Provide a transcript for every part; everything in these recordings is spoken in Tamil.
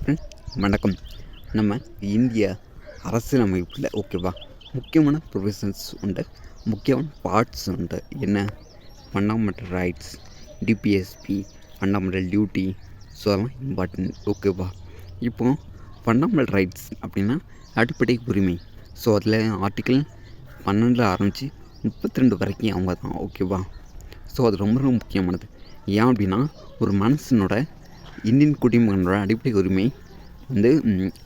ஃப்ரெண்ட் வணக்கம். நம்ம இந்திய அரசியலமைப்பில் ஓகேவா முக்கியமான ப்ரொவிஷன்ஸ் உண்டு, முக்கியமான பார்ட்ஸ் உண்டு. என்ன fundamental rights, DPSP, fundamental duty. So அதெல்லாம் இம்பார்ட்டன்ட் ஓகேவா. இப்போது ஃபண்டமெண்டல் ரைட்ஸ் அப்படின்னா அடிப்படை உரிமை. ஸோ அதில் ஆர்டிக்கிள் 12 ஆரம்பித்து 32 வரைக்கும் அவங்க தான் ஓகேவா. ஸோ அது ரொம்ப ரொம்ப முக்கியமானது. ஏன் அப்படின்னா ஒரு மனுஷனோட இந்தியன் குடிமகனோட அடிப்படை உரிமை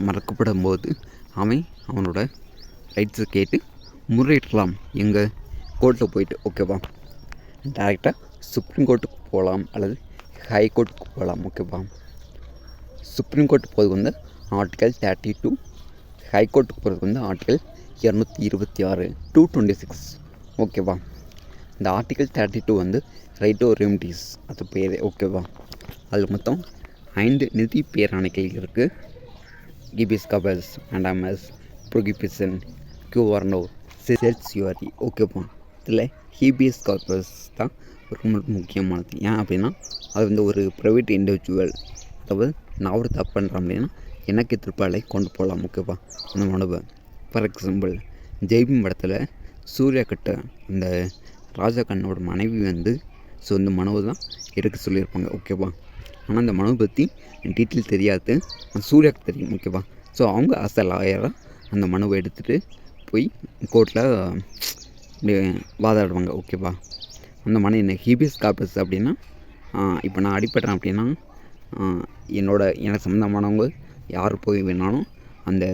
மறக்கப்படும் போது அவனோட ரைட்ஸை கேட்டு முறையிடலாம். எங்கள் கோர்ட்டில் போயிட்டு ஓகேவா. டேரெக்டாக சுப்ரீம் கோர்ட்டுக்கு போகலாம் அல்லது ஹை கோர்ட்டுக்கு போகலாம் ஓகேவா. சுப்ரீம் கோர்ட்டுக்கு போகிறதுக்கு ஆர்டிக்கல் 32, ஹை கோர்ட்டுக்கு போகிறதுக்கு ஆர்டிக்கல் 226 to 26 ஓகேவா. இந்த ஆர்டிக்கல் 32 ரைட் டு ரெமிடிஸ் அது பேர் ஓகேவா. அதில் மொத்தம் 5 நிதி பேராணைகள் இருக்குது. கிபிஎஸ் கபஸ், மேண்டாமஸ், ப்ரொகிபிசன், கியூஆர்னோ, செல்சியூரி ஓகேவா. இதில் ஹிபிஎஸ் கார்பஸ் தான் ரொம்ப முக்கியமானது. ஏன் அப்படின்னா அது ஒரு ப்ரைவேட் இண்டிவிஜுவல், அதாவது நான் ஒரு தப்பு பண்ணுறேன் அப்படின்னா எனக்கு திருப்பாலை கொண்டு போகலாம் ஓகேவா. அந்த மனுவை ஃபார் எக்ஸாம்பிள் ஜெய்பீம் படத்தில் சூர்யா கிட்ட இந்த ராஜா கண்ணோட மனைவி ஸோ இந்த மனுவை தான் எடுக்க சொல்லியிருப்பாங்க ஓகேவா. ஆனால் அந்த மனுவை பற்றி டீட்டெயில் தெரியாது, சூர்யாவுக்கு தெரியும் ஓகேவா. ஸோ அவங்க ஆஸ் அ லாயராக அந்த மனுவை எடுத்துகிட்டு போய் கோர்ட்டில் வாதாடுவாங்க ஓகேவா. அந்த மனு என்ன ஹிபிஎஸ் கார்பஸ் அப்படின்னா இப்போ நான் அடிபடுறேன் அப்படின்னா எனக்கு சம்மந்தமானவங்க யார் போய் வேணாலும் அந்த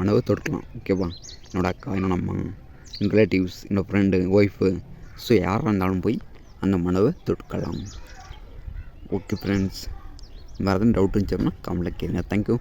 மனுவை தொடுக்கலாம் ஓகேவா. என்னோடய அக்கா, என்னோட அம்மா, என் ரிலேட்டிவ்ஸ், என்னோடய ஃப்ரெண்டு, ஒய்ஃபு, ஸோ யாராக இருந்தாலும் போய் அந்த மனுவை தொடுக்கலாம். ஓகே ஃப்ரெண்ட்ஸ், வேறு எதுவும் டவுட் இருந்துச்சு அப்படின்னா கமெண்ட்டில் கேளுங்க. தேங்க்யூ.